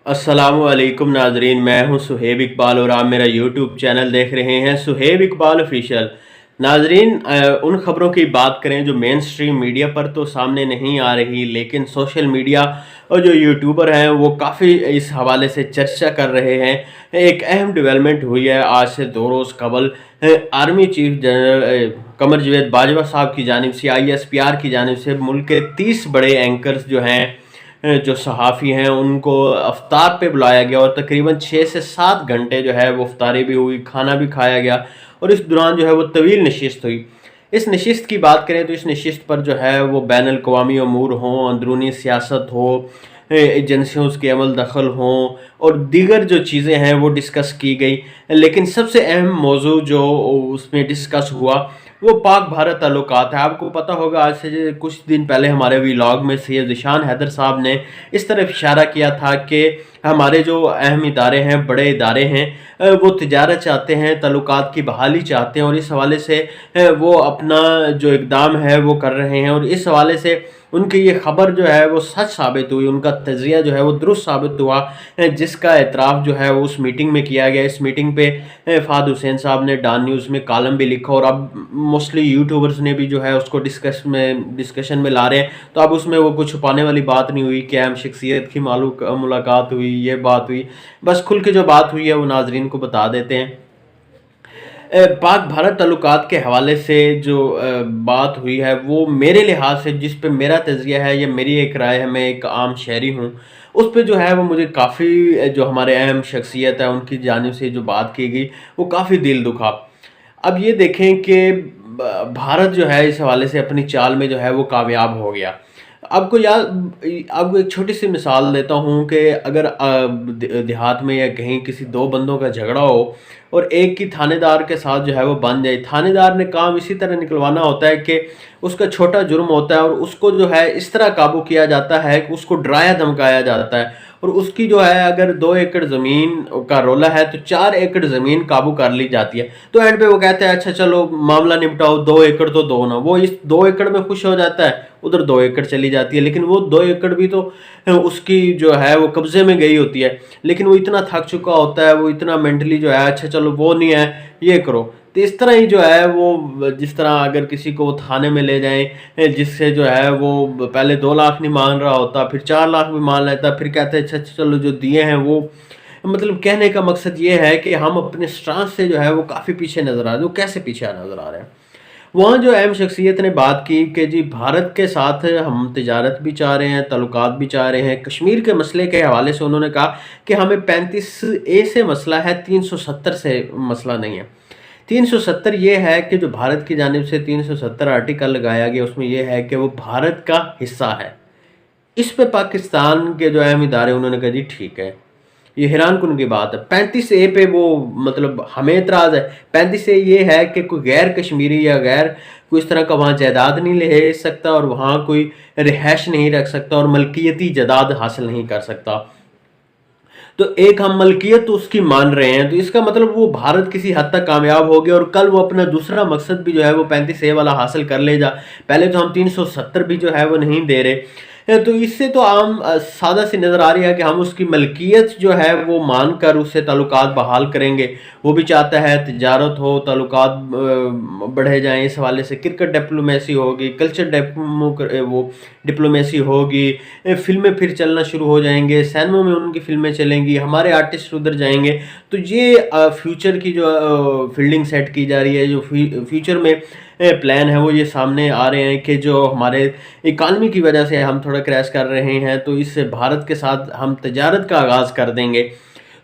अस्सलाम वालेकुम नाजरीन, मैं हूं सुहेब इकबाल और आप मेरा यूट्यूब चैनल देख रहे हैं सुहेब इकबाल ऑफिशियल। नाजरीन, उन खबरों की बात करें जो मेन स्ट्रीम मीडिया पर तो सामने नहीं आ रही, लेकिन सोशल मीडिया और जो यूट्यूबर हैं वो काफ़ी इस हवाले से चर्चा कर रहे हैं। एक अहम डेवलपमेंट हुई है आज से 2 रोज़ कबल। Army chief general Qamar Javed Bajwa साहब की जानिब से, ISPR की जानिब से मुल्क के 30 बड़े एंकर्स जो हैं, जो सहाफ़ी हैं, उनको अफ्तार पे बुलाया गया और तकरीबन 6 से 7 घंटे जो है वो अफ्तारी भी हुई, खाना भी खाया गया और इस दौरान जो है वो तवील नशिस्त हुई। इस नशिस्त की बात करें तो इस नशिस्त पर जो है वो बैन अल-अक़वामी अमूर हों, अंदरूनी सियासत हो, एजेंसियों के अमल दखल हों और दीगर जो चीज़ें हैं वो डिस्कस की गई। लेकिन सबसे अहम मौजू जो उसमें डिस्कस हुआ वो पाक भारत ताल्लुकात है। आपको पता होगा आज से कुछ दिन पहले हमारे व्लॉग में सैयद ज़ीशान हैदर साहब ने इस तरफ इशारा किया था कि हमारे जो अहम इदारे हैं, बड़े इदारे हैं, वो तिजारत चाहते हैं, ताल्लुकात की बहाली चाहते हैं और इस हवाले से वो अपना जो इक़दाम है वो कर रहे हैं और इस हवाले से उनकी ये ख़बर जो है वो सच साबित हुई, उनका तज़िया जो है वो दुरुस्त साबित हुआ, जिसका एतराफ़ जो है वो उस मीटिंग में किया गया। इस मीटिंग पे फ़ाद हुसैन साहब ने डॉन न्यूज़ में कॉलम भी लिखा और अब मोस्टली यूट्यूबर्स ने भी जो है उसको डिस्कशन में ला रहे हैं। तो अब उसमें वो कुछ छुपाने वाली बात नहीं हुई कि अहम शख्सियत की मुलाकात हुई, ये बात हुई। बस खुल के जो बात हुई है वो नाजरीन को बता देते हैं। पाक भारत ताल्लुकात के हवाले से जो बात हुई है वो मेरे लिहाज से, जिस पे मेरा तज़िया है या मेरी एक राय है, मैं एक आम शहरी हूँ, उस पे जो है वो मुझे काफ़ी जो हमारे अहम शख्सियत है उनकी जानिब से जो बात की गई वो काफ़ी दिल दुखा। अब ये देखें कि भारत जो है इस हवाले से अपनी चाल में जो है वो कामयाब हो गया। आपको एक छोटी सी मिसाल देता हूँ कि अगर देहात में या कहीं किसी दो बंदों का झगड़ा हो और एक की थानेदार के साथ जो है वो बन जाए, थानेदार ने काम इसी तरह निकलवाना होता है कि उसका छोटा जुर्म होता है और उसको जो है इस तरह काबू किया जाता है कि उसको डराया धमकाया जाता है और उसकी जो है अगर 2 एकड़ ज़मीन का रोला है तो 4 एकड़ ज़मीन काबू कर ली जाती है। तो एंड पे वो कहते हैं अच्छा चलो मामला निपटाओ, 2 एकड़ तो दो ना। वो इस 2 एकड़ में खुश हो जाता है, उधर 2 एकड़ चली जाती है, लेकिन वो 2 एकड़ भी तो उसकी जो है वो कब्जे में गई होती है। लेकिन वो इतना थक चुका होता है, वो इतना मेंटली जो है अच्छा चलो वो नहीं है, ये करो। तो इस तरह ही जो है वो, जिस तरह अगर किसी को थाने में ले जाएं, जिससे जो है वो पहले 2 लाख नहीं मान रहा होता, फिर 4 लाख भी मान लेता, फिर कहते हैं अच्छा चलो जो दिए हैं वो, मतलब कहने का मकसद ये है कि हम अपने स्टांस से जो है वो काफ़ी पीछे नज़र आ रहे हैं। वो कैसे पीछे नज़र आ रहे हैं? वहाँ जो अहम शख्सियत ने बात की कि जी भारत के साथ हम तिजारत भी चाह रहे हैं, ताल्लुकात भी चाह रहे हैं। कश्मीर के मसले के हवाले से उन्होंने कहा कि हमें 35A से मसला है, 370 से मसला नहीं है। 370 ये है कि जो भारत की जानिब से 370 आर्टिकल लगाया गया उसमें ये है कि वो भारत का हिस्सा है। इस पे पाकिस्तान के जो अहम इदारे उन्होंने कहा जी ठीक है, ये हैरान कुन की बात है। 35A पे वो मतलब हमें एतराज़ है। 35A ये है कि कोई गैर कश्मीरी या गैर कोई इस तरह का वहाँ जायदाद नहीं ले सकता और वहाँ कोई रिहाइश नहीं रख सकता और मलकियती जायदाद हासिल नहीं कर सकता। तो एक हम मलकियत तो उसकी मान रहे हैं, तो इसका मतलब वो भारत किसी हद तक कामयाब हो गया और कल वो अपना दूसरा मकसद भी जो है वो 35A वाला हासिल कर ले जा। पहले तो हम 370 भी जो है वो नहीं दे रहे। तो इससे तो आम सादा सी नज़र आ रही है कि हम उसकी मलकियत जो है वो मान कर उससे ताल्लुकात बहाल करेंगे। वो भी चाहता है तिजारत हो, ताल्लुकात बढ़े जाएँ। इस हवाले से क्रिकेट डिप्लोमेसी होगी, कल्चर वो डिप्लोमेसी होगी, फ़िल्में फिर चलना शुरू हो जाएंगे, सिनेमा में उनकी फ़िल्में चलेंगी, हमारे आर्टिस्ट उधर जाएंगे। तो ये फ्यूचर की जो फील्डिंग सेट की जा रही है, जो फ्यूचर में प्लान है वो ये सामने आ रहे हैं कि जो हमारे इकानमी की वजह से हम थोड़ा क्रैश कर रहे हैं, तो इससे भारत के साथ हम तजारत का आगाज़ कर देंगे।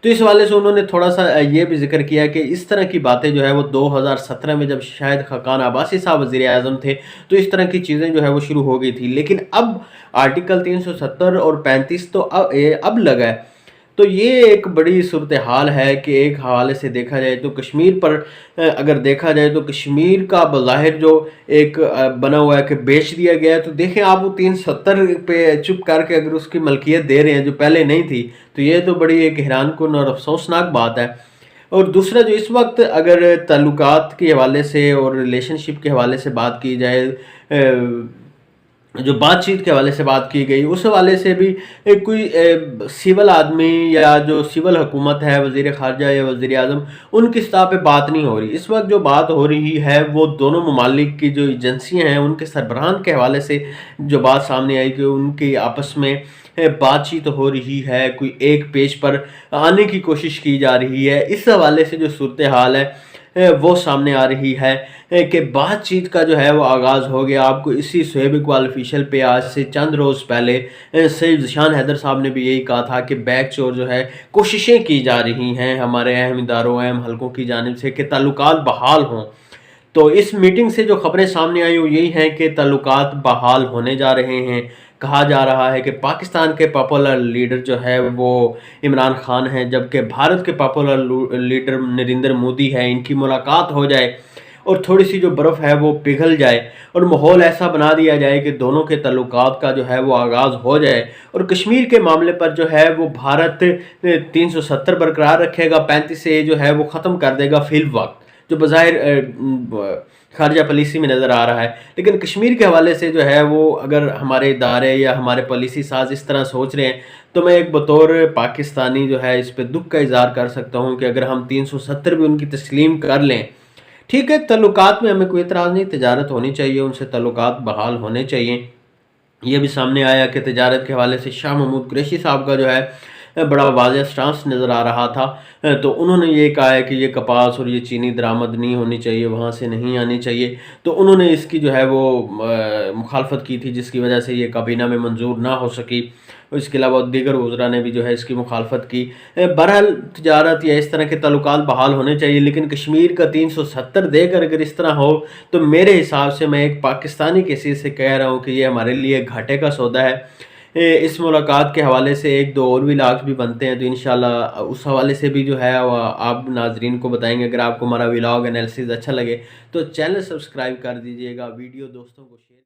तो इस हवाले से उन्होंने थोड़ा सा ये भी जिक्र किया कि इस तरह की बातें जो है वो 2017 में जब शायद खाकान अब्बासी साहब वज़ीर आज़म थे तो इस तरह की चीज़ें जो है वो शुरू हो गई थी। लेकिन अब आर्टिकल 370 और 35 तो अब लगा है। तो ये एक बड़ी सूरत हाल है कि एक हवाले से देखा जाए तो कश्मीर पर अगर देखा जाए तो कश्मीर का बज़ाहिर जो एक बना हुआ है कि बेच दिया गया है। तो देखें आप, वो 370 पे चुप करके अगर उसकी मलकियत दे रहे हैं जो पहले नहीं थी, तो ये तो बड़ी एक हैरानकुन और अफसोसनाक बात है। और दूसरा जो इस वक्त अगर ताल्लुकात के हवाले से और रिलेशनशिप के हवाले से बात की जाए, जो बातचीत के हवाले से बात की गई, उस हवाले से भी कोई सिविल आदमी या जो सिविल हुकूमत है, वज़ीर ख़ारजा या वज़ीर आज़म, उनकी सतह पे बात नहीं हो रही। इस वक्त जो बात हो रही है वो दोनों ममालिक की जो एजेंसियाँ हैं उनके सरबराहान के हवाले से जो बात सामने आई कि उनकी आपस में बातचीत हो रही है, कोई एक पेज पर आने की कोशिश की जा रही है। इस हवाले से जो सूरत हाल है वो सामने आ रही है कि बातचीत का जो है वो आगाज़ हो गया। आपको इसी सुहेब इकबाल ऑफिशियल पे आज से चंद रोज़ पहले सैयद ज़ीशान हैदर साहब ने भी यही कहा था कि बैक चोर जो है कोशिशें की जा रही हैं हमारे अहम इदारों अहम हलकों की जानिब से कि ताल्लुकात बहाल हों। तो इस मीटिंग से जो खबरें सामने आई वो यही हैं कि ताल्लुकात बहाल होने जा रहे हैं। कहा जा रहा है कि पाकिस्तान के पॉपुलर लीडर जो है वो इमरान खान हैं, जबकि भारत के पॉपुलर लीडर नरेंद्र मोदी है। इनकी मुलाकात हो जाए और थोड़ी सी जो बर्फ़ है वो पिघल जाए और माहौल ऐसा बना दिया जाए कि दोनों के ताल्लुकात का जो है वो आगाज़ हो जाए। और कश्मीर के मामले पर जो है वो भारत 370 बरकरार रखेगा, 35 से जो है वो ख़त्म कर देगा फ़िल वक्त, जो बज़ाहिर खारजा पॉलिसी में नज़र आ रहा है। लेकिन कश्मीर के हवाले से जो है वो अगर हमारे इदारे या हमारे पॉलिसी साज इस तरह सोच रहे हैं तो मैं एक बतौर पाकिस्तानी जो है इस पर दुख का इज़हार कर सकता हूँ कि अगर हम 370 भी उनकी तस्लीम कर लें, ठीक है, ताल्लुकात में हमें कोई एतराज़ नहीं, तिजारत होनी चाहिए, उनसे ताल्लुकात बहाल होने चाहिए। ये भी सामने आया कि तिजारत के हवाले से शाह महमूद कुरैशी साहब का जो है बड़ा वाज़ेह स्टांस नज़र आ रहा था। तो उन्होंने ये कहा है कि ये कपास और ये चीनी दरामद नहीं होनी चाहिए, वहाँ से नहीं आनी चाहिए। तो उन्होंने इसकी जो है वो मुखालफत की थी, जिसकी वजह से ये काबीना में मंजूर ना हो सकी। और इसके अलावा दीगर वज़रा ने भी जो है इसकी मुखालफत की। बहरहाल तिजारत या इस तरह के ताल्लुकात बहाल होने चाहिए, लेकिन कश्मीर का 370 देकर अगर इस तरह हो तो मेरे हिसाब से मैं एक पाकिस्तानी किसी से कह रहा हूँ कि ये हमारे लिए घाटे का सौदा है। इस मुलाकात के हवाले से एक दो और भी व्लॉग्स भी बनते हैं, तो इंशाल्लाह उस हवाले से भी जो है वो आप नाजरीन को बताएंगे। अगर आपको हमारा व्लॉग एनालिसिस अच्छा लगे तो चैनल सब्सक्राइब कर दीजिएगा, वीडियो दोस्तों को शेयर